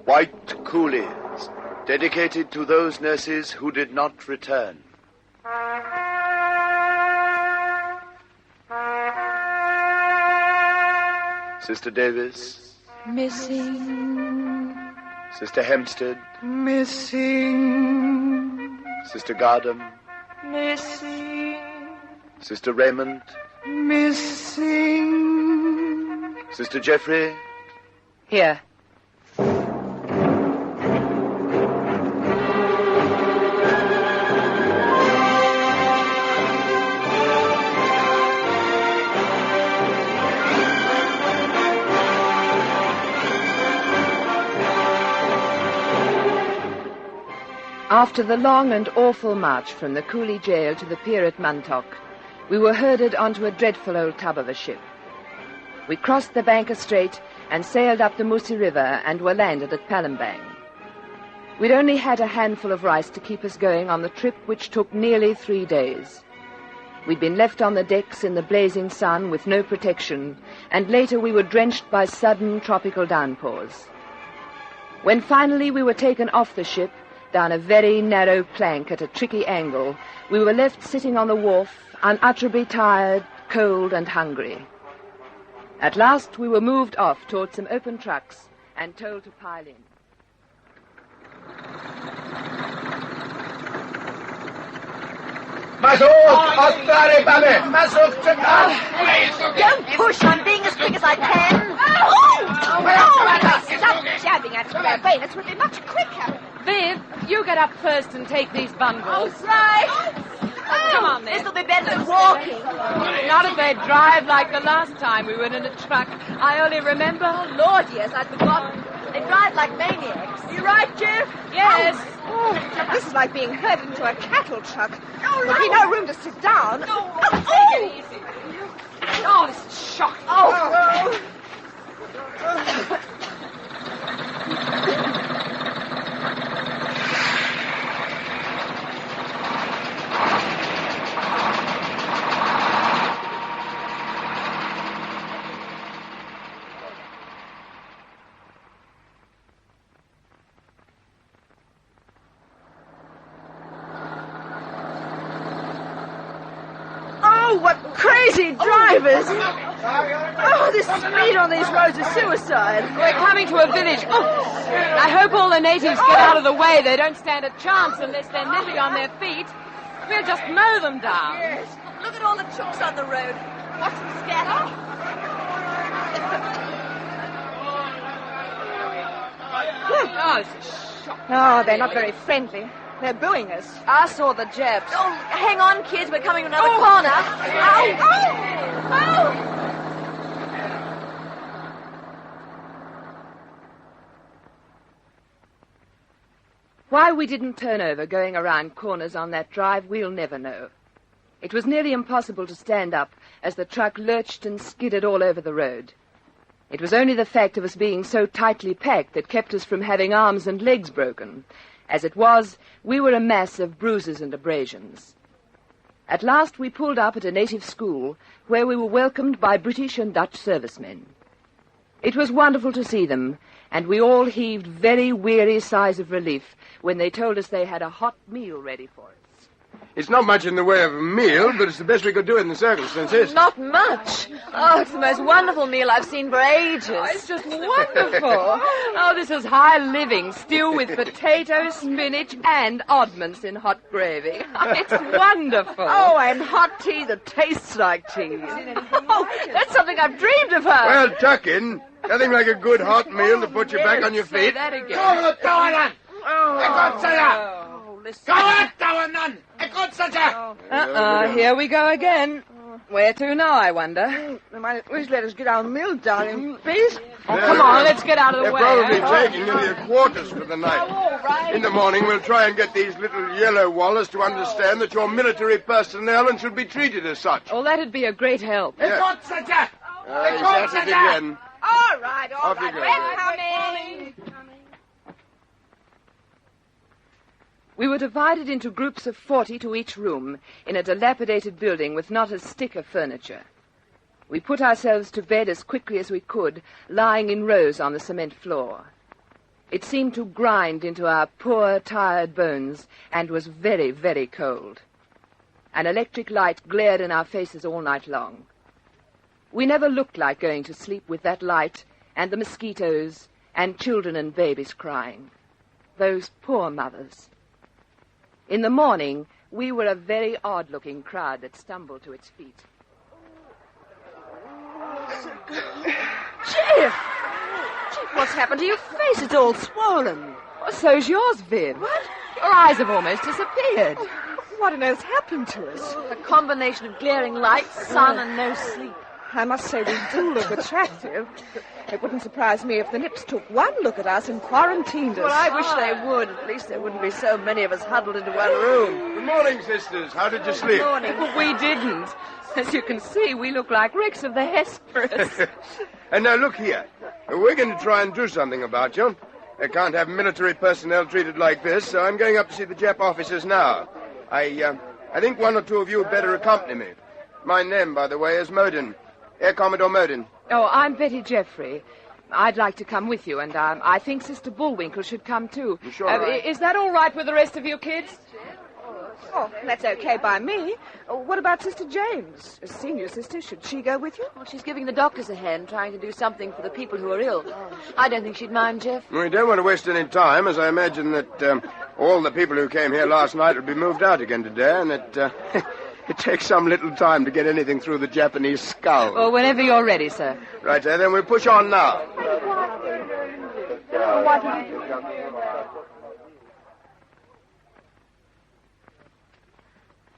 White Coolies, dedicated to those nurses who did not return. Sister Davis. Missing. Sister Hempstead. Missing. Sister Gardam. Missing. Sister Raymond. Missing. Sister Jeffery. Here. After the long and awful march from the Coolie jail to the pier at Muntok, we were herded onto a dreadful old tub of a ship. We crossed the Banker Strait and sailed up the Musi River and were landed at Palembang. We'd only had a handful of rice to keep us going on the trip, which took nearly 3 days. We'd been left on the decks in the blazing sun with no protection, and later we were drenched by sudden tropical downpours. When finally we were taken off the ship, down a very narrow plank at a tricky angle, we were left sitting on the wharf, unutterably tired, cold, and hungry. At last we were moved off towards some open trucks and told to pile in. Don't push, I'm being as quick as I can. Stop jabbing at their bayonets would be much quicker. Viv, you get up first and take these bundles. Right. Come on, then. This'll be better than walking. Not if they drive like the last time we went in a truck. I only remember... Oh, Lord, yes, I'd forgotten. They drive like maniacs. You right, Jeff? Yes. Oh, this is like being herded into a cattle truck. There'll be no room to sit down. Take it easy. Oh, this is shocking. Oh, what crazy drivers! Oh, this speed on these roads is suicide. We're coming to a village. Oh, I hope all the natives get out of the way. They don't stand a chance unless they're nipping on their feet. We'll just mow them down. Yes. Look at all the chooks on the road. Watch them scatter. Oh, this is shocking. Oh, they're not very friendly. They're booing us. I saw the Japs. Oh, hang on, kids. We're coming to another corner. Ow! Oh! Why we didn't turn over going around corners on that drive, we'll never know. It was nearly impossible to stand up as the truck lurched and skidded all over the road. It was only the fact of us being so tightly packed that kept us from having arms and legs broken. As it was, we were a mass of bruises and abrasions. At last we pulled up at a native school where we were welcomed by British and Dutch servicemen. It was wonderful to see them, and we all heaved very weary sighs of relief when they told us they had a hot meal ready for us. It's not much in the way of a meal, but it's the best we could do in the circumstances. Not much. Oh, it's the most wonderful meal I've seen for ages. Oh, it's just wonderful. Oh, this is high living, stew with potatoes, spinach, and oddments in hot gravy. It's wonderful. Oh, and hot tea that tastes like tea. Oh, that's something I've dreamed of her. Well, tuck in. Nothing like a good hot meal to put you back on your Say feet. that again. Here we go again. Where to now, I wonder? They might at least let us get our meal down in peace. Oh, come on, let's get out of the They're way. probably eh? taking nearly a quarters for the night. In the morning, we'll try and get these little yellow wallers to understand that you're military personnel and should be treated as such. Oh, that'd be a great help. He's at it again. All right, Off you go. We're coming. We were divided into groups of 40 to each room in a dilapidated building with not a stick of furniture. We put ourselves to bed as quickly as we could, lying in rows on the cement floor. It seemed to grind into our poor, tired bones and was very, very cold. An electric light glared in our faces all night long. We never looked like going to sleep with that light and the mosquitoes and children and babies crying. Those poor mothers. In the morning, we were a very odd-looking crowd that stumbled to its feet. Jeff! What's happened to your face? It's all swollen. Oh, so's yours, Viv. What? Your eyes have almost disappeared. What on earth's happened to us? A combination of glaring lights, sun, and no sleep. I must say we do look attractive. It wouldn't surprise me if the Nips took one look at us and quarantined us. Well, I wish they would. At least there wouldn't be so many of us huddled into one room. Good morning, sisters. How did you sleep? Good morning. We didn't. As you can see, we look like wrecks of the Hesperus. And now look here. We're going to try and do something about you. I can't have military personnel treated like this, so I'm going up to see the Jap officers now. I think one or two of you had better accompany me. My name, by the way, is Modin. Air Commodore Modin. Oh, I'm Betty Jeffery. I'd like to come with you, and I think Sister Bullwinkle should come, too. Sure, right. Is that all right with the rest of you kids? Oh, that's okay by me. What about Sister James? As senior sister, should she go with you? Well, she's giving the doctors a hand, trying to do something for the people who are ill. I don't think she'd mind, Jeff. We don't want to waste any time, as I imagine that all the people who came here last night will be moved out again today, and it takes some little time to get anything through the Japanese skull. Well, whenever you're ready, sir. Right, then we'll push on now.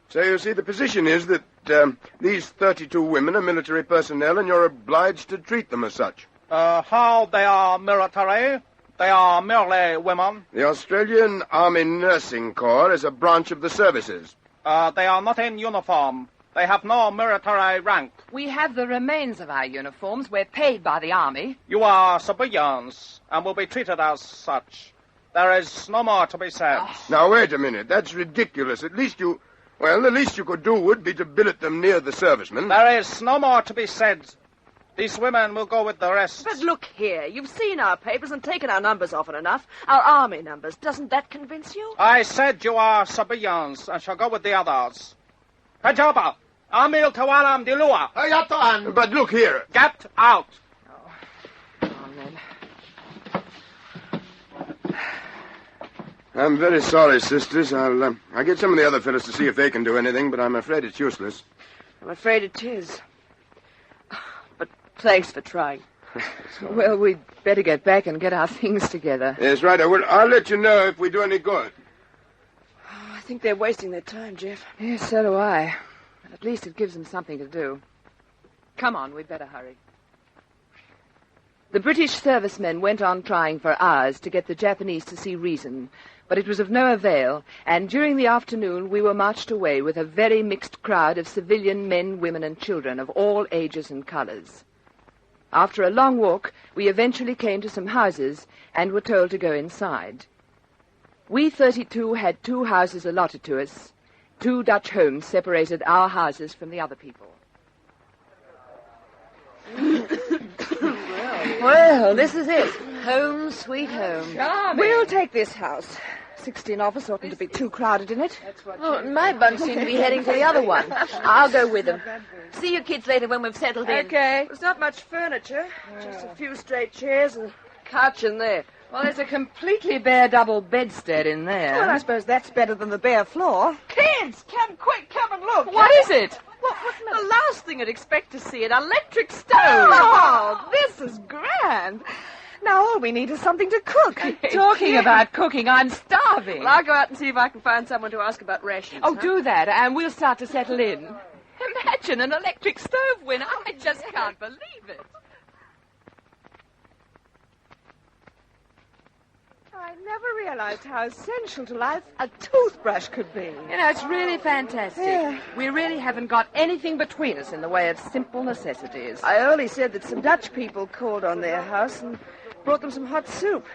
So you see, the position is that these 32 women are military personnel, and you're obliged to treat them as such. How they are military? They are merely women. The Australian Army Nursing Corps is a branch of the services. They are not in uniform. They have no military rank. We have the remains of our uniforms. We're paid by the army. You are civilians and will be treated as such. There is no more to be said. Now, wait a minute. That's ridiculous. The least you could do would be to billet them near the servicemen. There is no more to be said. These women will go with the rest. But look here, you've seen our papers and taken our numbers often enough. Our army numbers. Doesn't that convince you? I said you are civilians and shall go with the others. Kajaba, Amil Tawalam Dilua. But look here. Get out. Come on, then. I'm very sorry, sisters. I'll get some of the other fellows to see if they can do anything, but I'm afraid it's useless. I'm afraid it is. But thanks for trying. Well, we'd better get back and get our things together. Yes, right. I'll let you know if we do any good. I think they're wasting their time, Jeff. Yes, so do I. But at least it gives them something to do. Come on, we'd better hurry. The British servicemen went on trying for hours to get the Japanese to see reason, but it was of no avail, and during the afternoon we were marched away with a very mixed crowd of civilian men, women, and children of all ages and colors. After a long walk, we eventually came to some houses and were told to go inside. We 32 had 2 houses allotted to us. 2 Dutch homes separated our houses from the other people. Well, this is it. Home, sweet home. We'll take this house. 16 of us oughtn't to be too crowded in it. Well, my bunch seem to be heading to the other one. I'll go with them. See you kids later when we've settled in. Okay. There's not much furniture. Just a few straight chairs and a couch in there. Well, there's a completely bare double bedstead in there. Well, I suppose that's better than the bare floor. Kids, come quick, come and look. What is it? The last thing I'd expect to see, an electric stove. Oh, this is grand. Now all we need is something to cook. Talking about cooking, I'm starving. Well, I'll go out and see if I can find someone to ask about rations. Oh, do that, and we'll start to settle in. Imagine an electric stove winner. I just can't believe it. I never realized how essential to life a toothbrush could be. You know, it's really fantastic. Yeah. We really haven't got anything between us in the way of simple necessities. I only said that some Dutch people called on their house and brought them some hot soup.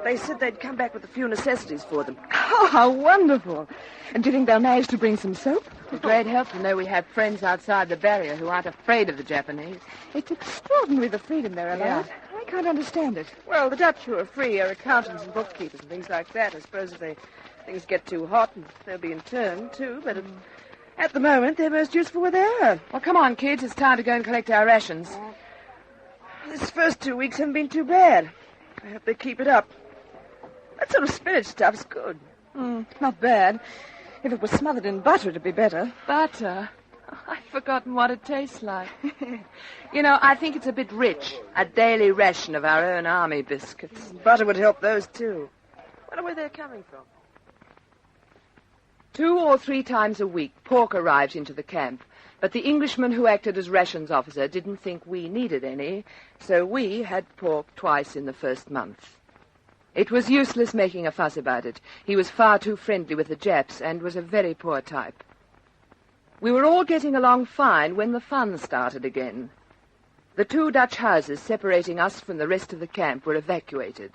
They said they'd come back with a few necessities for them. Oh, how wonderful. And do you think they'll manage to bring some soap? It's a great help to know we have friends outside the barrier who aren't afraid of the Japanese. It's extraordinary the freedom they're allowed. I I can't understand it. Well, the Dutch who are free are accountants and bookkeepers and things like that. I suppose if things get too hot, and they'll be interned, too. But at the moment, they're most useful where they are. Well, come on, kids. It's time to go and collect our rations. This first 2 weeks haven't been too bad. I hope they keep it up. That sort of spinach stuff's good. Not bad. If it was smothered in butter, it'd be better. Butter? Oh, I've forgotten what it tastes like. You know, I think it's a bit rich. A daily ration of our own army biscuits. Butter would help those, too. Wonder where they're coming from. 2 or 3 times a week, pork arrived into the camp. But the Englishman who acted as rations officer didn't think we needed any, so we had pork twice in the first month. It was useless making a fuss about it. He was far too friendly with the Japs and was a very poor type. We were all getting along fine when the fun started again. The 2 Dutch houses separating us from the rest of the camp were evacuated.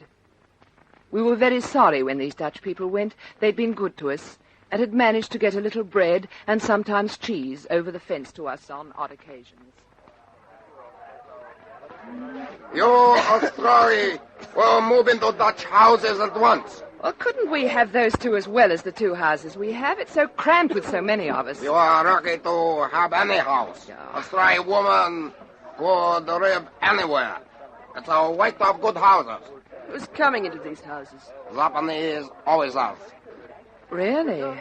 We were very sorry when these Dutch people went. They'd been good to us and had managed to get a little bread and sometimes cheese over the fence to us on odd occasions. You, Australia, will move into Dutch houses at once. Well, couldn't we have those 2 as well as the 2 houses we have? It's so cramped with so many of us. You are lucky to have any house. Yeah. Australian woman could live anywhere. It's a weight of good houses. Who's coming into these houses? Japanese always us. Really?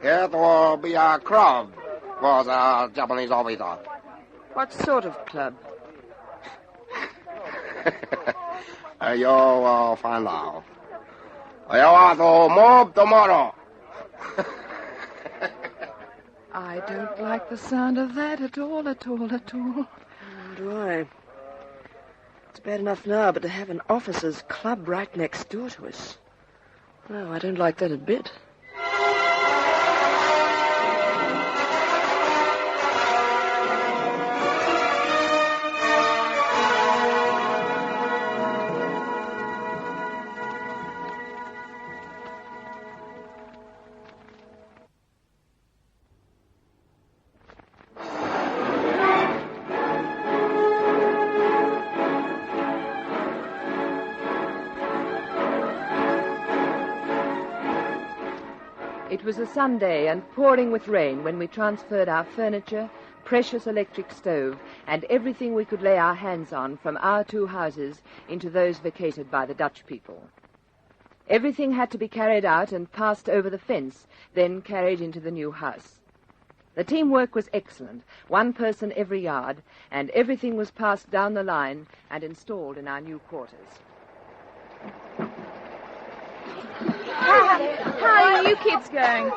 It will be a club for the Japanese officer. What sort of club? You will find out. You are to move tomorrow. I don't like the sound of that at all, at all, at all. Do I? It's bad enough now, but to have an officers' club right next door to us. No, I don't like that a bit. It was a Sunday and pouring with rain when we transferred our furniture, precious electric stove, and everything we could lay our hands on from our 2 houses into those vacated by the Dutch people. Everything had to be carried out and passed over the fence, then carried into the new house. The teamwork was excellent, 1 person every yard, and everything was passed down the line and installed in our new quarters. How are you kids going?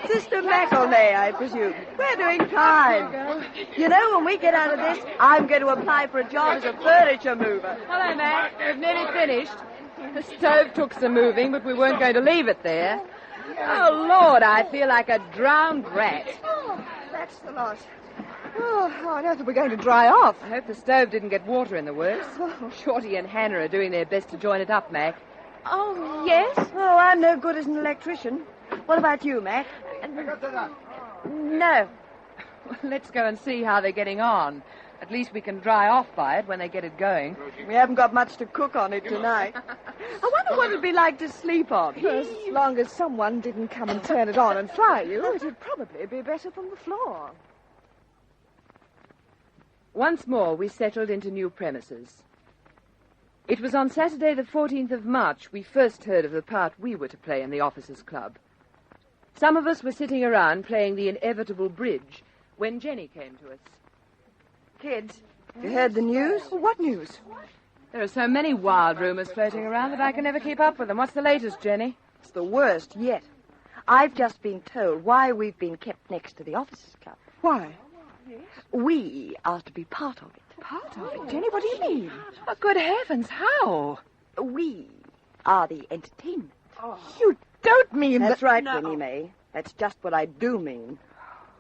Sister McElnay, I presume. We're doing fine. You know, when we get out of this, I'm going to apply for a job as a furniture mover. Hello, Matt. We've nearly finished. The stove took some moving, but we weren't going to leave it there. Oh, Lord, I feel like a drowned rat. Oh, that's the lot. Oh, how on earth are we going to dry off? I hope the stove didn't get water in the works. Shorty and Hannah are doing their best to join it up, Mac. Oh, yes? Oh, I'm no good as an electrician. What about you, Mac? No. Well, let's go and see how they're getting on. At least we can dry off by it when they get it going. We haven't got much to cook on it tonight. I wonder what it'd be like to sleep on. As long as someone didn't come and turn it on and fry you, it'd probably be better from the floor. Once more, we settled into new premises. It was on Saturday the 14th of March we first heard of the part we were to play in the Officers' Club. Some of us were sitting around playing the inevitable bridge when Jenny came to us. Kids, you heard the news? What news? There are so many wild rumors floating around that I can never keep up with them. What's the latest, Jenny? It's the worst yet. I've just been told why we've been kept next to the Officers' Club. Why? We are to be part of it. Part of it? Jenny, what do you mean? Oh, good heavens, how? We are the entertainment. You don't mean That's that... right, Winnie May. That's just what I do mean.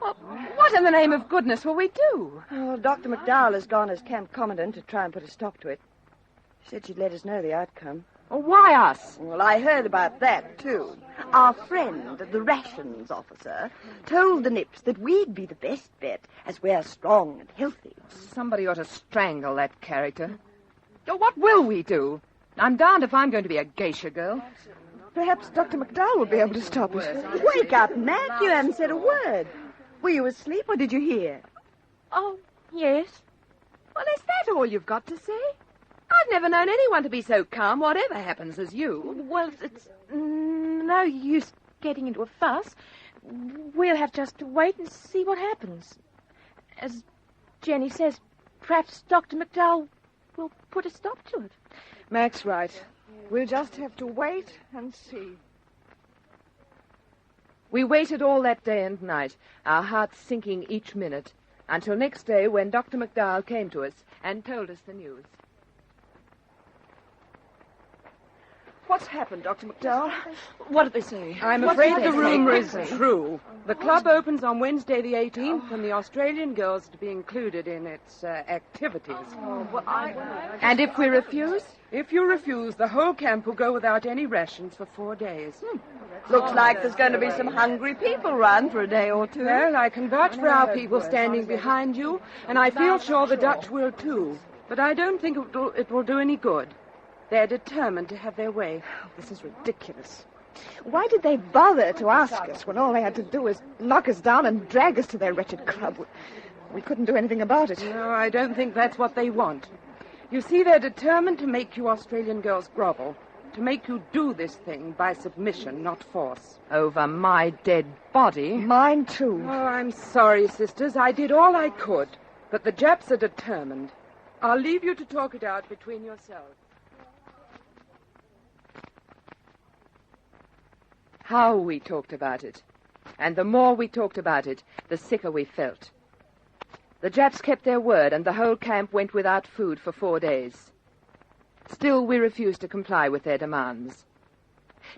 Well, what in the name of goodness will we do? Oh, Dr. McDowell has gone as camp commandant to try and put a stop to it. She said she'd let us know the outcome. Well, why us? Well, I heard about that, too. Our friend, the rations officer, told the Nips that we'd be the best bet, as we're strong and healthy. Somebody ought to strangle that character. Oh, what will we do? I'm darned if I'm going to be a geisha girl. Perhaps Dr. McDowell will be able to stop it. Wake up, Mac. You haven't said a word. Were you asleep or did you hear? Oh, yes. Well, is that all you've got to say? I've never known anyone to be so calm, whatever happens, as you. Well, it's no use getting into a fuss. We'll have just to wait and see what happens. As Jenny says, perhaps Dr. McDowell will put a stop to it. Mac's right. We'll just have to wait and see. We waited all that day and night, our hearts sinking each minute, until next day when Dr. McDowell came to us and told us the news. What's happened, Dr. McDowell? What did they say? I'm afraid the rumor is true. The club opens on Wednesday the 18th, and the Australian girls are to be included in its activities. And if we refuse? If you refuse, the whole camp will go without any rations for 4 days. Looks like there's going to be some hungry people round for a day or two. Well, I can vouch for our people standing behind you, and I feel sure the Dutch will too. But I don't think it will do any good. They're determined to have their way. This is ridiculous. Why did they bother to ask us when all they had to do was knock us down and drag us to their wretched club? We couldn't do anything about it. No, I don't think that's what they want. You see, they're determined to make you Australian girls grovel, to make you do this thing by submission, not force. Over my dead body? Mine, too. Oh, I'm sorry, sisters. I did all I could. But the Japs are determined. I'll leave you to talk it out between yourselves. How we talked about it. And the more we talked about it, the sicker we felt. The Japs kept their word, and the whole camp went without food for 4 days. Still, we refused to comply with their demands.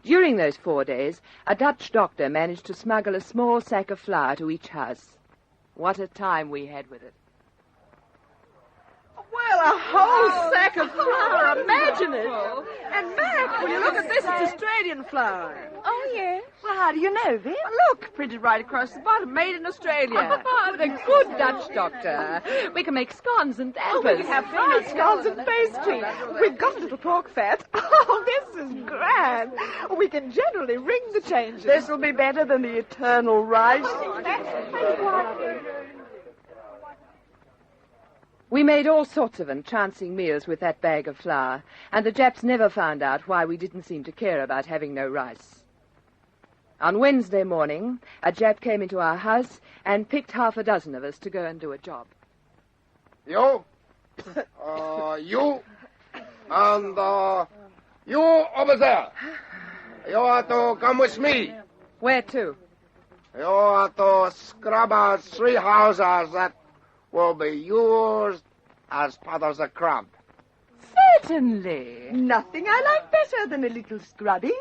During those 4 days, a Dutch doctor managed to smuggle a small sack of flour to each house. What a time we had with it. Well, a whole sack of flour, imagine it. And Mac, will you look at this? It's Australian flour. Oh, yes. Well, how do you know, Viv? Look, printed right across the bottom, made in Australia. The good Dutch doctor. We can make scones and dampers. We can have fried scones and pastry. We've got a little pork fat. Oh, this is grand. We can generally ring the changes. This will be better than the eternal rice. We made all sorts of entrancing meals with that bag of flour, and the Japs never found out why we didn't seem to care about having no rice. On Wednesday morning, a Jap came into our house and picked 6 of us to go and do a job. You, you, and you over there. You are to come with me. Where to? You are to scrub out 3 houses that will be used as part of the club. Certainly. Nothing I like better than a little scrubbing.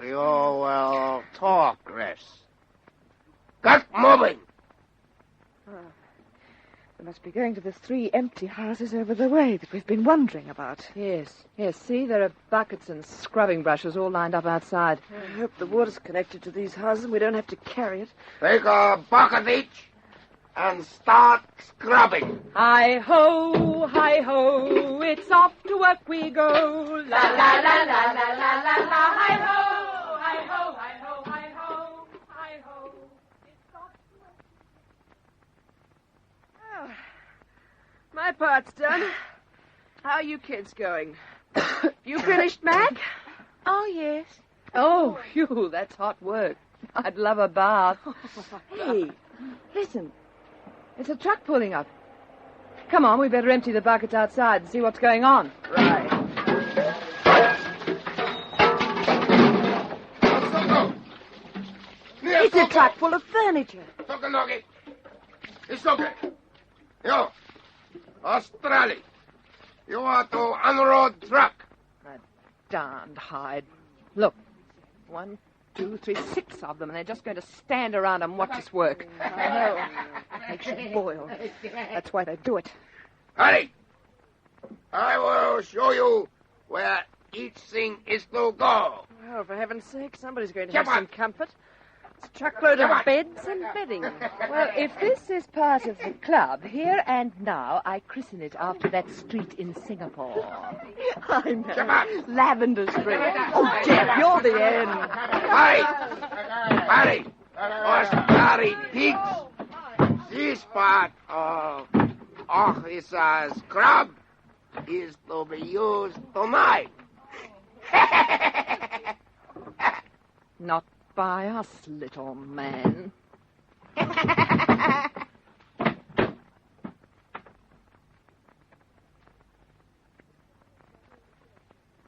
You will talk, Grace. Get moving. We must be going to the 3 empty houses over the way that we've been wondering about. Yes, see, there are buckets and scrubbing brushes all lined up outside. I hope the water's connected to these houses and we don't have to carry it. Take a bucket each and start scrubbing. Hi-ho, hi-ho, it's off to work we go. La, la, la, la, la, la, la, la, hi-ho, hi-ho, hi-ho, hi-ho, hi-ho, it's off to work. Oh, my part's done. How are you kids going? You finished, Mac? Oh, yes. Oh, phew, that's hot work. I'd love a bath. Hey, listen. It's a truck pulling up. Come on, we better empty the buckets outside and see what's going on. Right. It's a truck full of furniture. Tokonogi. It's okay. You, Australia. You are to unload truck. A darned hide. Look, 1, 2, 3, 6 of them, and they're just going to stand around and watch us work. I know. Makes you boil. That's why they do it. Hurry. I will show you where each thing is to go. Oh, for heaven's sake, somebody's going to Come have on. some comfort. It's a truckload of beds and bedding. Well, if this is part of the club, here and now, I christen it after that street in Singapore. I know. Lavender Street. Oh, Jeff, you're the end. Harry! Us bloody pigs! This part of officer's club is to be used tonight. Not by us, little man.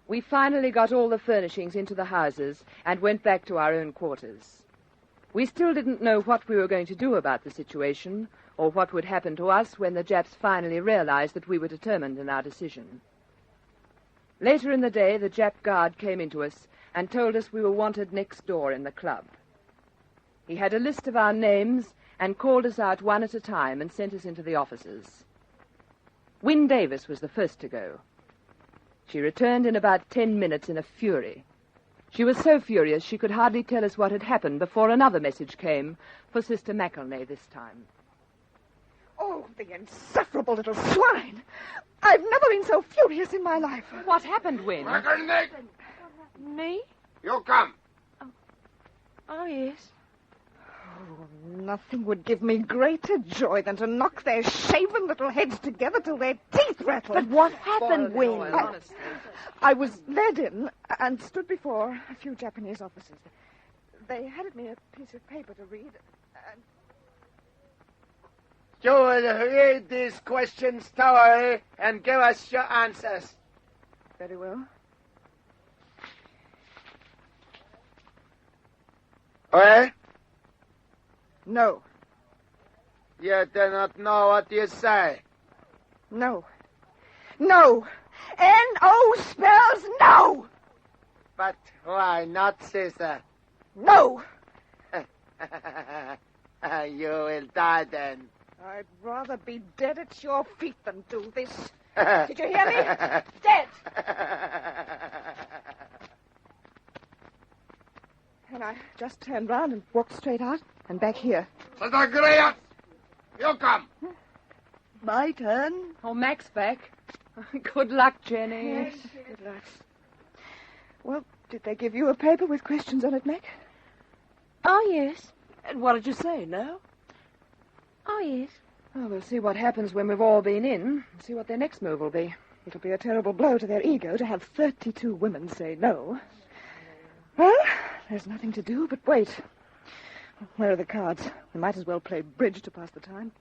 We finally got all the furnishings into the houses and went back to our own quarters. We still didn't know what we were going to do about the situation or what would happen to us when the Japs finally realized that we were determined in our decision. Later in the day, the Jap guard came into us and told us we were wanted next door in the club. He had a list of our names and called us out one at a time and sent us into the offices. Wynne Davis was the first to go. She returned in about 10 minutes in a fury. She was so furious she could hardly tell us what had happened before another message came, for Sister McElnay this time. Oh, the insufferable little swine! I've never been so furious in my life. What happened, Wynne? Me? You come. Oh, yes. Oh, nothing would give me greater joy than to knock their shaven little heads together till their teeth rattle. But what happened, Wynne? I was led in and stood before a few Japanese officers. They handed me a piece of paper to read. You will read these questions thoroughly and give us your answers. Very well. Well? No. You do not know what you say. No. No. N-O spells no. But why not, sister? No. You will die then. I'd rather be dead at your feet than do this. Did you hear me? Dead. And I just turned round and walked straight out and back here. Sister Greyot, you come. My turn. Oh, Mac's back. Good luck, Jenny. Yes, good luck. Well, did they give you a paper with questions on it, Mac? Oh, yes. And what did you say, no? Oh, yes. Well, we'll see what happens when we've all been in and see what their next move will be. It'll be a terrible blow to their ego to have 32 women say no. Well, there's nothing to do but wait. Where are the cards? We might as well play bridge to pass the time.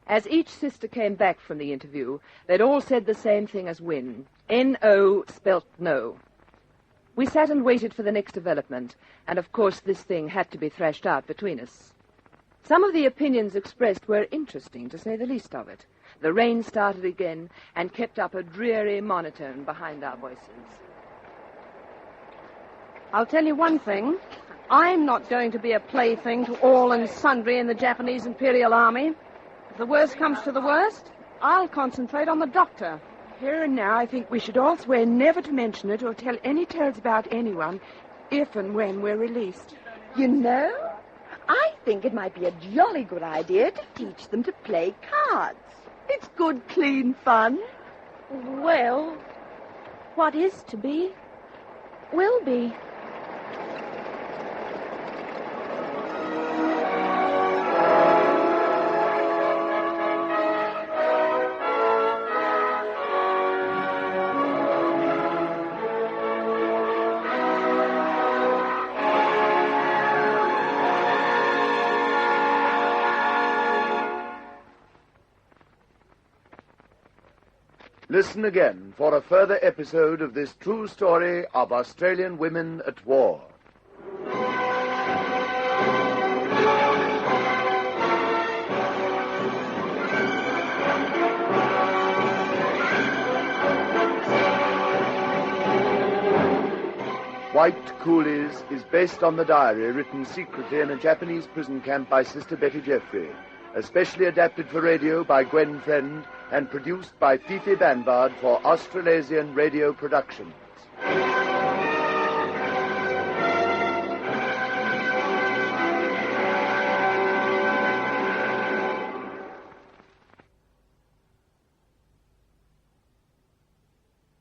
As each sister came back from the interview, they'd all said the same thing as Wynne. N-O spelt no. We sat and waited for the next development, and of course this thing had to be thrashed out between us. Some of the opinions expressed were interesting, to say the least of it. The rain started again and kept up a dreary monotone behind our voices. I'll tell you one thing. I'm not going to be a plaything to all and sundry in the Japanese Imperial Army. If the worst comes to the worst, I'll concentrate on the doctor. Here and now, I think we should all swear never to mention it or tell any tales about anyone if and when we're released. You know, I think it might be a jolly good idea to teach them to play cards. It's good, clean fun. Well, what is to be, will be. Listen again for a further episode of this true story of Australian women at war. White Coolies is based on the diary written secretly in a Japanese prison camp by Sister Betty Jeffery, especially adapted for radio by Gwen Friend and produced by Fifi Banvard for Australasian Radio Productions.